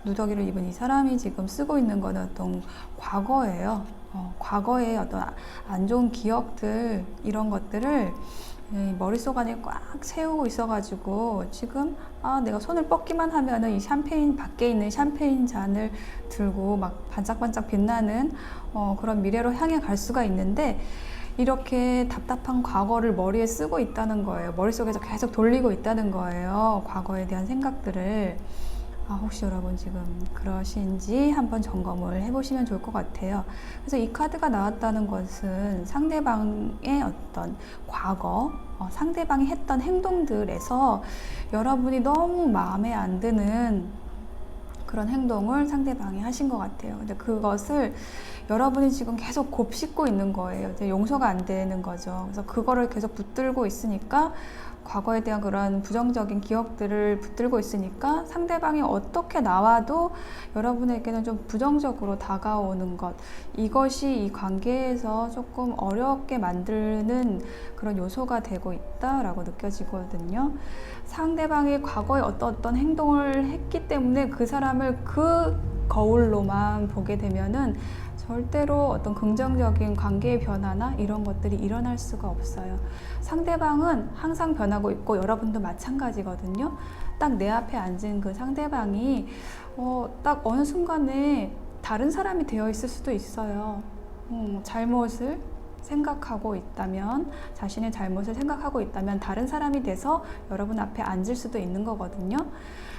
Speaker 1: 누더기를 입은 이 사람이 지금 쓰고 있는 거는 어떤 과거예요. 과거의 어떤 안 좋은 기억들 이런 것들을 머릿속 안에 꽉 채우고 있어가지고 지금 내가 손을 뻗기만 하면은 이 샴페인 밖에 있는 샴페인 잔을 들고 막 반짝반짝 빛나는 그런 미래로 향해 갈 수가 있는데 이렇게 답답한 과거를 머리에 쓰고 있다는 거예요. 머릿속에서 계속 돌리고 있다는 거예요. 과거에 대한 생각들을. 혹시 여러분 지금 그러신지 한번 점검을 해보시면 좋을 것 같아요. 그래서 이 카드가 나왔다는 것은 상대방의 어떤 과거, 상대방이 했던 행동들에서 여러분이 너무 마음에 안 드는 그런 행동을 상대방이 하신 것 같아요. 근데 그것을 여러분이 지금 계속 곱씹고 있는 거예요. 이제 용서가 안 되는 거죠. 그래서 그거를 계속 붙들고 있으니까 과거에 대한 그런 부정적인 기억들을 붙들고 있으니까 상대방이 어떻게 나와도 여러분에게는 좀 부정적으로 다가오는 것, 이것이 이 관계에서 조금 어렵게 만드는 그런 요소가 되고 있다라고 느껴지거든요. 상대방이 과거에 어떤 행동을 했기 때문에 그 사람을 그 거울로만 보게 되면은 절대로 어떤 긍정적인 관계의 변화나 이런 것들이 일어날 수가 없어요. 상대방은 항상 변하고 있고 여러분도 마찬가지거든요. 딱 내 앞에 앉은 그 상대방이 딱 어느 순간에 다른 사람이 되어 있을 수도 있어요. 잘못을 생각하고 있다면, 자신의 잘못을 생각하고 있다면 다른 사람이 돼서 여러분 앞에 앉을 수도 있는 거거든요.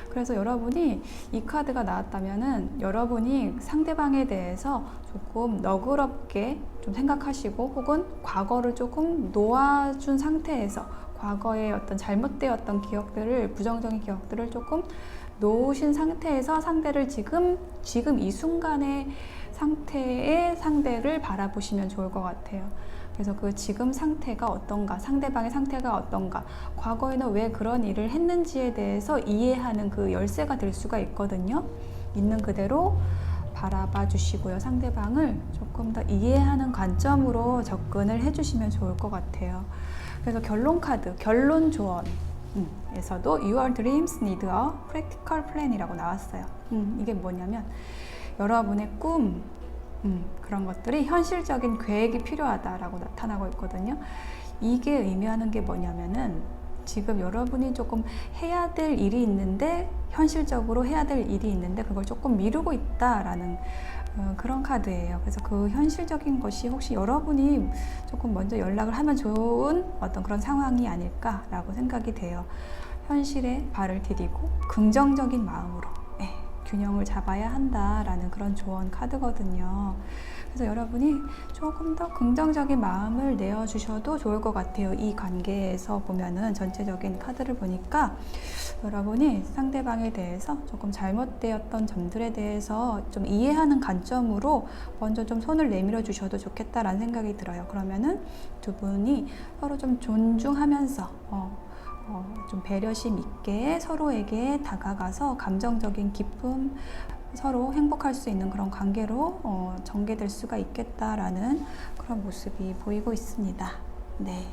Speaker 1: 그래서 여러분이 이 카드가 나왔다면은 여러분이 상대방에 대해서 조금 너그럽게 좀 생각하시고 혹은 과거를 조금 놓아준 상태에서 과거의 어떤 잘못되었던 기억들을, 부정적인 기억들을 조금 놓으신 상태에서 상대를 지금 이 순간의 상태의 상대를 바라보시면 좋을 것 같아요. 그래서 그 지금 상태가 어떤가, 상대방의 상태가 어떤가, 과거에는 왜 그런 일을 했는지에 대해서 이해하는 그 열쇠가 될 수가 있거든요. 있는 그대로 바라봐 주시고요. 상대방을 조금 더 이해하는 관점으로 접근을 해주시면 좋을 것 같아요. 그래서 결론 카드, 결론 조언 에서도 Your dreams need a practical plan이라고 나왔어요. 이게 뭐냐면 여러분의 꿈, 그런 것들이 현실적인 계획이 필요하다라고 나타나고 있거든요. 이게 의미하는 게 뭐냐면은 지금 여러분이 조금 해야 될 일이 있는데, 현실적으로 해야 될 일이 있는데 그걸 조금 미루고 있다라는 그런 카드예요. 그래서 그 현실적인 것이 혹시 여러분이 조금 먼저 연락을 하면 좋은 어떤 그런 상황이 아닐까라고 생각이 돼요. 현실에 발을 디디고 긍정적인 마음으로 균형을 잡아야 한다라는 그런 조언 카드거든요. 그래서 여러분이 조금 더 긍정적인 마음을 내어주셔도 좋을 것 같아요. 이 관계에서 보면은 전체적인 카드를 보니까 여러분이 상대방에 대해서 조금 잘못되었던 점들에 대해서 좀 이해하는 관점으로 먼저 좀 손을 내밀어 주셔도 좋겠다라는 생각이 들어요. 그러면은 두 분이 서로 좀 존중하면서 좀 배려심 있게 서로에게 다가가서 감정적인 기쁨, 서로 행복할 수 있는 그런 관계로 전개될 수가 있겠다라는 그런 모습이 보이고 있습니다. 네.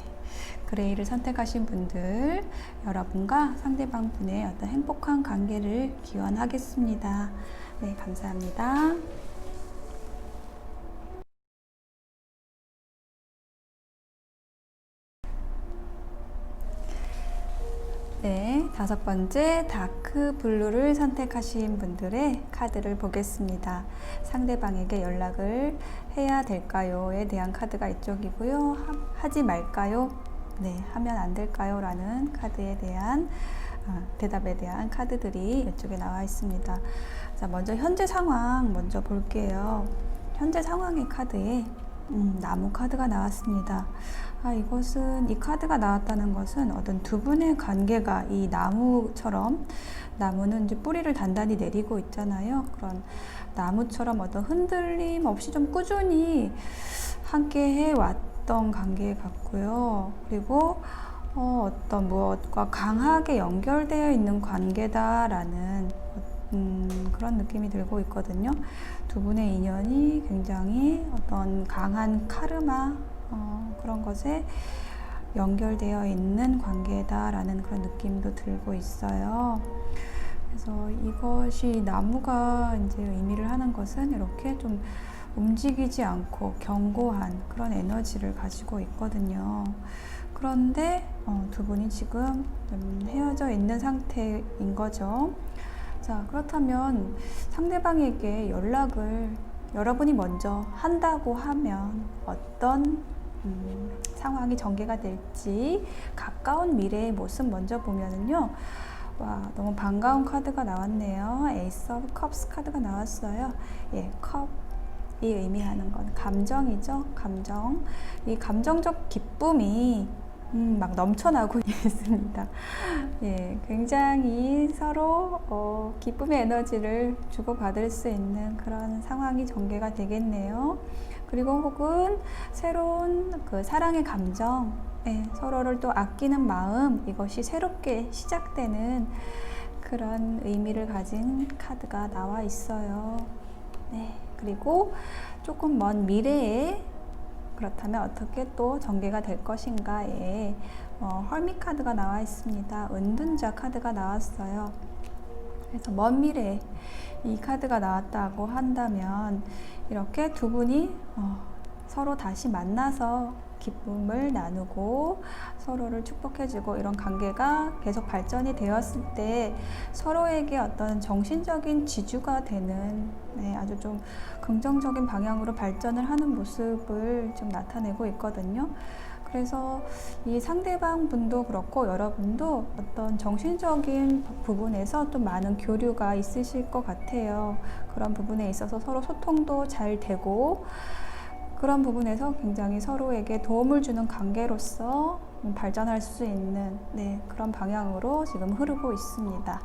Speaker 1: 그레이를 선택하신 분들, 여러분과 상대방 분의 어떤 행복한 관계를 기원하겠습니다. 네, 감사합니다. 네, 5번째 다크 블루를 선택하신 분들의 카드를 보겠습니다. 상대방에게 연락을 해야 될까요?에 대한 카드가 이쪽이고요. 하지 말까요? 네, 하면 안 될까요? 라는 카드에 대한 대답에 대한 카드들이 이쪽에 나와 있습니다. 자, 먼저 현재 상황 먼저 볼게요. 현재 상황의 카드에 나무 카드가 나왔습니다. 이 카드가 나왔다는 것은 어떤 두 분의 관계가 이 나무처럼, 나무는 이제 뿌리를 단단히 내리고 있잖아요. 그런 나무처럼 어떤 흔들림 없이 좀 꾸준히 함께 해왔던 관계 같고요. 그리고 어떤 무엇과 강하게 연결되어 있는 관계다라는 그런 느낌이 들고 있거든요. 두 분의 인연이 굉장히 어떤 강한 카르마 그런 것에 연결되어 있는 관계다라는 그런 느낌도 들고 있어요. 그래서 이것이 나무가 이제 의미를 하는 것은 이렇게 좀 움직이지 않고 견고한 그런 에너지를 가지고 있거든요. 그런데 두 분이 지금 헤어져 있는 상태인 거죠. 자, 그렇다면 상대방에게 연락을 여러분이 먼저 한다고 하면 어떤 상황이 전개가 될지 가까운 미래의 모습 먼저 보면은요. 와, 너무 반가운 카드가 나왔네요. 에이스 오브 컵스 카드가 나왔어요. 예, 컵이 의미하는 건 감정이죠. 감정. 이 감정적 기쁨이 막 넘쳐나고 있습니다. 예, 굉장히 서로 기쁨의 에너지를 주고받을 수 있는 그런 상황이 전개가 되겠네요. 그리고 혹은 새로운 그 사랑의 감정, 예, 서로를 또 아끼는 마음, 이것이 새롭게 시작되는 그런 의미를 가진 카드가 나와 있어요. 네, 그리고 조금 먼 미래에 그렇다면 어떻게 또 전개가 될 것인가에 헐밋 카드가 나와 있습니다. 은둔자 카드가 나왔어요. 그래서 먼 미래에 이 카드가 나왔다고 한다면 이렇게 두 분이 서로 다시 만나서 기쁨을 나누고 서로를 축복해주고 이런 관계가 계속 발전이 되었을 때 서로에게 어떤 정신적인 지주가 되는 아주 좀 긍정적인 방향으로 발전을 하는 모습을 좀 나타내고 있거든요. 그래서 이 상대방 분도 그렇고 여러분도 어떤 정신적인 부분에서 또 많은 교류가 있으실 것 같아요. 그런 부분에 있어서 서로 소통도 잘 되고 그런 부분에서 굉장히 서로에게 도움을 주는 관계로서 발전할 수 있는 그런 방향으로 지금 흐르고 있습니다.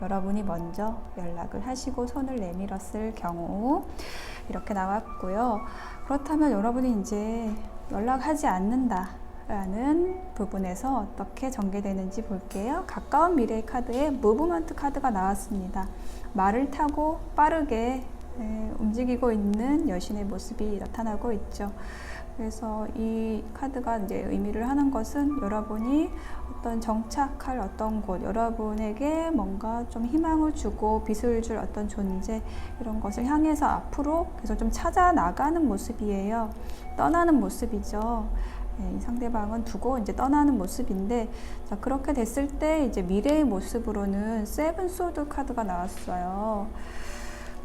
Speaker 1: 여러분이 먼저 연락을 하시고 손을 내밀었을 경우 이렇게 나왔고요. 그렇다면 여러분이 이제 연락하지 않는다 라는 부분에서 어떻게 전개되는지 볼게요. 가까운 미래의 카드에 무브먼트 카드가 나왔습니다. 말을 타고 빠르게 움직이고 있는 여신의 모습이 나타나고 있죠. 그래서 이 카드가 이제 의미를 하는 것은 여러분이 어떤 정착할 어떤 곳, 여러분에게 뭔가 좀 희망을 주고 빛을 줄 어떤 존재, 이런 것을 향해서 앞으로 계속 좀 찾아 나가는 모습이에요. 떠나는 모습이죠. 이 상대방은 두고 이제 떠나는 모습인데, 자, 그렇게 됐을 때 이제 미래의 모습으로는 세븐 소드 카드가 나왔어요.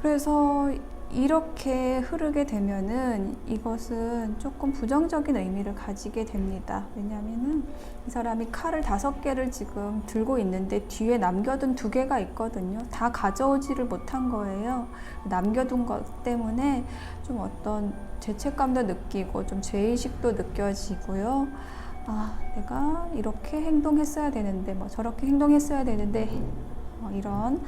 Speaker 1: 그래서 이렇게 흐르게 되면은 이것은 조금 부정적인 의미를 가지게 됩니다. 왜냐하면은 이 사람이 칼을 5개를 지금 들고 있는데 뒤에 남겨둔 2개가 있거든요. 다 가져오지를 못한 거예요. 남겨둔 것 때문에 좀 어떤 죄책감도 느끼고 좀 죄의식도 느껴지고요. 아, 내가 이렇게 행동했어야 되는데, 뭐 저렇게 행동했어야 되는데, 이런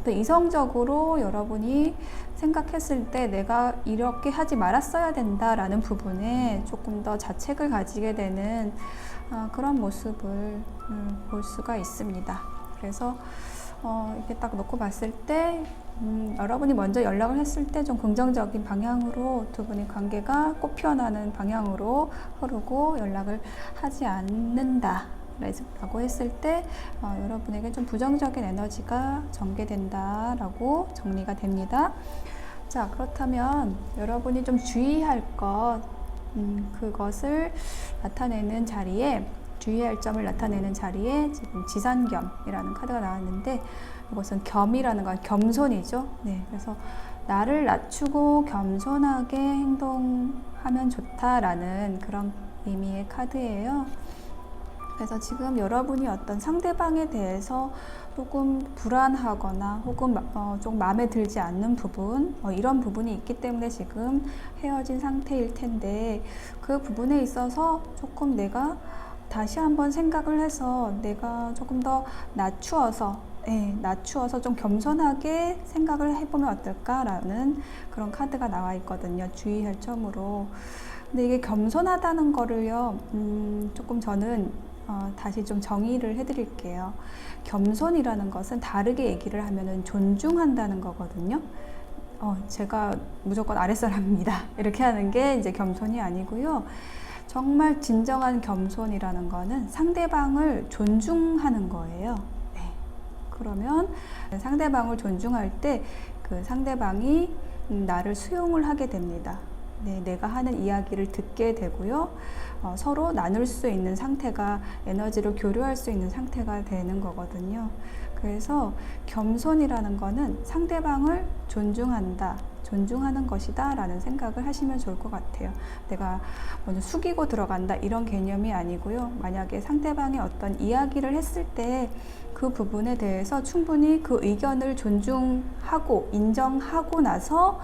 Speaker 1: 어떤 이성적으로 여러분이 생각했을 때 내가 이렇게 하지 말았어야 된다라는 부분에 조금 더 자책을 가지게 되는 그런 모습을 볼 수가 있습니다. 그래서 이렇게 딱 놓고 봤을 때 여러분이 먼저 연락을 했을 때 좀 긍정적인 방향으로 두 분의 관계가 꽃 피어나는 방향으로 흐르고 연락을 하지 않는다 라고 했을 때 여러분에게 좀 부정적인 에너지가 전개된다라고 정리가 됩니다. 자, 그렇다면 여러분이 좀 주의할 것, 그것을 나타내는 자리에 주의할 점을 나타내는 자리에 지금 지산겸이라는 카드가 나왔는데, 이것은 겸이라는 건 겸손이죠. 네, 그래서 나를 낮추고 겸손하게 행동하면 좋다라는 그런 의미의 카드예요. 그래서 지금 여러분이 어떤 상대방에 대해서 조금 불안하거나 혹은 좀 마음에 들지 않는 부분, 이런 부분이 있기 때문에 지금 헤어진 상태일 텐데, 그 부분에 있어서 조금 내가 다시 한번 생각을 해서 내가 조금 더 낮추어서 좀 겸손하게 생각을 해보면 어떨까라는 그런 카드가 나와 있거든요. 주의할 점으로. 근데 이게 겸손하다는 거를요, 조금 저는 다시 좀 정의를 해드릴게요. 겸손이라는 것은 다르게 얘기를 하면은 존중한다는 거거든요. 제가 무조건 아랫사람입니다, 이렇게 하는 게 이제 겸손이 아니고요. 정말 진정한 겸손이라는 거는 상대방을 존중하는 거예요. 네. 그러면 상대방을 존중할 때 그 상대방이 나를 수용을 하게 됩니다. 네, 내가 하는 이야기를 듣게 되고요. 서로 나눌 수 있는 상태가, 에너지를 교류할 수 있는 상태가 되는 거거든요. 그래서 겸손이라는 거는 상대방을 존중하는 것이다 라는 생각을 하시면 좋을 것 같아요. 내가 먼저 숙이고 들어간다 이런 개념이 아니고요. 만약에 상대방의 어떤 이야기를 했을 때 그 부분에 대해서 충분히 그 의견을 존중하고 인정하고 나서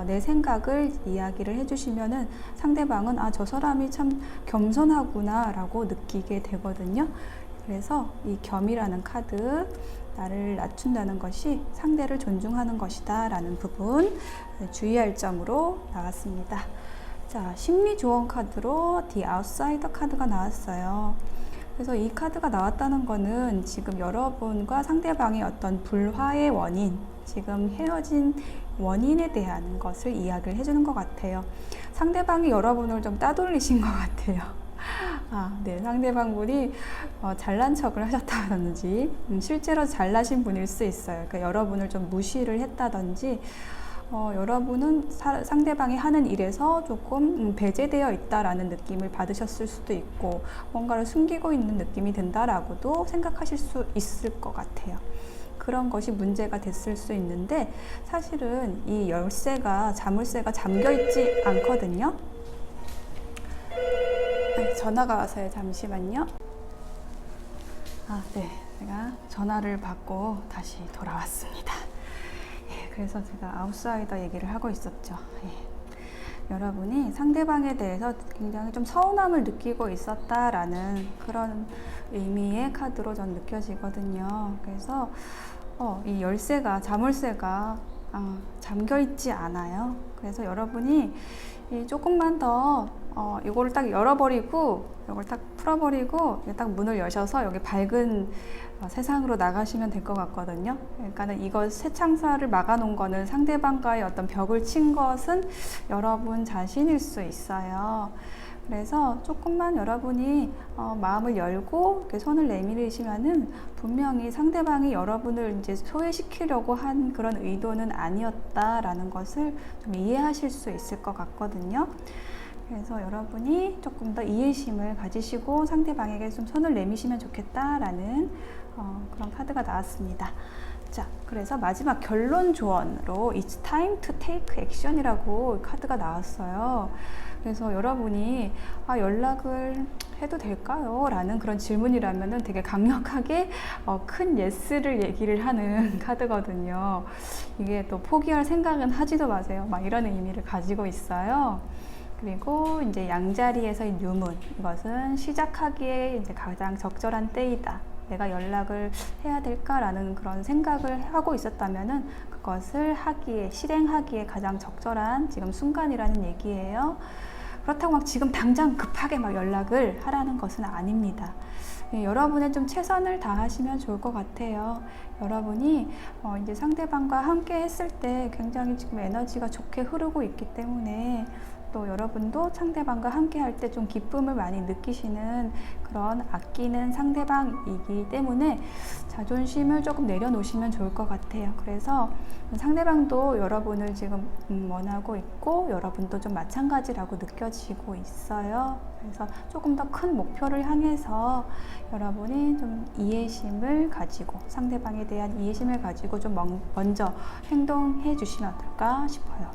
Speaker 1: 내 생각을 이야기를 해주시면은 상대방은 저 사람이 참 겸손하구나 라고 느끼게 되거든요. 그래서 이 겸이라는 카드, 나를 낮춘다는 것이 상대를 존중하는 것이다 라는 부분 주의할 점으로 나왔습니다. 자, 심리 조언 카드로 The Outsider 카드가 나왔어요. 그래서 이 카드가 나왔다는 거는 지금 여러분과 상대방의 어떤 불화의 원인, 지금 헤어진 원인에 대한 것을 이야기를 해주는 것 같아요. 상대방이 여러분을 좀 따돌리신 것 같아요. 네, 상대방분이 잘난 척을 하셨다든지 실제로 잘나신 분일 수 있어요. 그러니까 여러분을 좀 무시를 했다든지 여러분은 상대방이 하는 일에서 조금 배제되어 있다라는 느낌을 받으셨을 수도 있고, 뭔가를 숨기고 있는 느낌이 든다라고도 생각하실 수 있을 것 같아요. 그런 것이 문제가 됐을 수 있는데, 사실은 이 자물쇠가 잠겨 있지 않거든요. 전화가 와서요. 잠시만요. 네, 제가 전화를 받고 다시 돌아왔습니다. 그래서 제가 아웃사이더 얘기를 하고 있었죠. 여러분이 상대방에 대해서 굉장히 좀 서운함을 느끼고 있었다라는 그런 의미의 카드로 전 느껴지거든요. 그래서 이 자물쇠가 잠겨 있지 않아요. 그래서 여러분이 조금만 더 이거를 딱 열어버리고, 이걸 딱 풀어버리고, 딱 문을 여셔서 여기 밝은 세상으로 나가시면 될 것 같거든요. 그러니까는 이거 새창살을 막아놓은 거는, 상대방과의 어떤 벽을 친 것은 여러분 자신일 수 있어요. 그래서 조금만 여러분이 마음을 열고 이렇게 손을 내밀으시면은 분명히 상대방이 여러분을 이제 소외시키려고 한 그런 의도는 아니었다라는 것을 좀 이해하실 수 있을 것 같거든요. 그래서 여러분이 조금 더 이해심을 가지시고 상대방에게 좀 손을 내미시면 좋겠다라는 그런 카드가 나왔습니다. 자, 그래서 마지막 결론 조언으로 It's time to take action이라고 카드가 나왔어요. 그래서 여러분이 연락을 해도 될까요? 라는 그런 질문이라면은 되게 강력하게 큰 예스를 얘기를 하는 카드거든요. 이게 또 포기할 생각은 하지도 마세요. 막 이런 의미를 가지고 있어요. 그리고 이제 양자리에서의 뉴문, 이것은 시작하기에 이제 가장 적절한 때이다. 내가 연락을 해야 될까라는 그런 생각을 하고 있었다면은 그것을 실행하기에 가장 적절한 지금 순간이라는 얘기예요. 그렇다고 막 지금 당장 급하게 막 연락을 하라는 것은 아닙니다. 여러분의 좀 최선을 다하시면 좋을 것 같아요. 여러분이 이제 상대방과 함께 했을 때 굉장히 지금 에너지가 좋게 흐르고 있기 때문에, 또 여러분도 상대방과 함께 할 때 좀 기쁨을 많이 느끼시는 그런 아끼는 상대방이기 때문에 자존심을 조금 내려놓으시면 좋을 것 같아요. 그래서 상대방도 여러분을 지금 원하고 있고 여러분도 좀 마찬가지라고 느껴지고 있어요. 그래서 조금 더 큰 목표를 향해서 여러분이 좀 이해심을 가지고 상대방에 대한 이해심을 가지고 좀 먼저 행동해 주시면 어떨까 싶어요.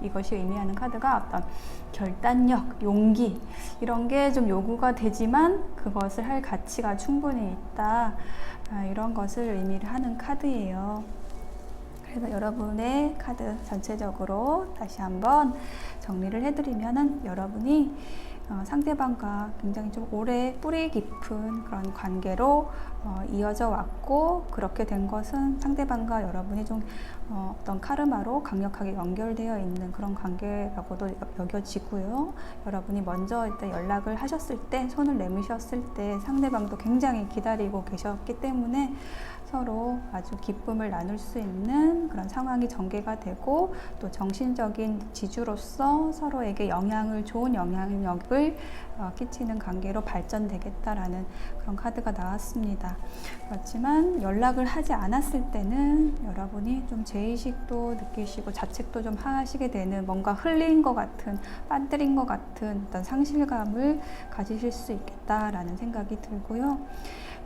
Speaker 1: 이것이 의미하는 카드가 어떤 결단력, 용기 이런 게 좀 요구가 되지만 그것을 할 가치가 충분히 있다. 이런 것을 의미를 하는 카드예요. 그래서 여러분의 카드 전체적으로 다시 한번 정리를 해드리면은 여러분이 상대방과 굉장히 좀 오래 뿌리 깊은 그런 관계로 이어져 왔고, 그렇게 된 것은 상대방과 여러분이 좀 어떤 카르마로 강력하게 연결되어 있는 그런 관계라고도 여겨지고요. 여러분이 먼저 일단 연락을 하셨을 때, 손을 내미셨을 때 상대방도 굉장히 기다리고 계셨기 때문에 서로 아주 기쁨을 나눌 수 있는 그런 상황이 전개가 되고, 또 정신적인 지주로서 서로에게 좋은 영향력을 끼치는 관계로 발전되겠다라는 그런 카드가 나왔습니다. 그렇지만 연락을 하지 않았을 때는 여러분이 좀 죄의식도 느끼시고 자책도 좀 하시게 되는, 뭔가 흘린 것 같은, 빠뜨린 것 같은 어떤 상실감을 가지실 수 있겠다라는 생각이 들고요.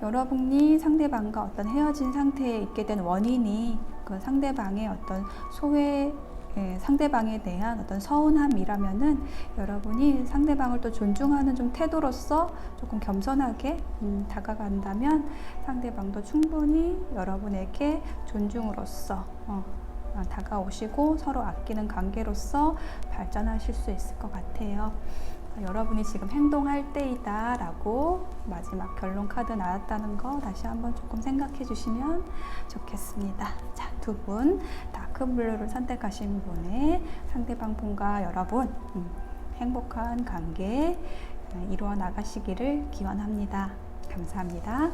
Speaker 1: 여러분이 상대방과 어떤 헤어진 상태에 있게 된 원인이 그 상대방의 어떤 상대방에 대한 어떤 서운함이라면은 여러분이 상대방을 또 존중하는 좀 태도로서 조금 겸손하게 다가간다면 상대방도 충분히 여러분에게 존중으로서 다가오시고 서로 아끼는 관계로서 발전하실 수 있을 것 같아요. 여러분이 지금 행동할 때이다 라고 마지막 결론 카드 나왔다는 거 다시 한번 조금 생각해 주시면 좋겠습니다. 자, 두 분 다크블루를 선택하신 분의 상대방 분과 여러분 행복한 관계 이루어 나가시기를 기원합니다. 감사합니다.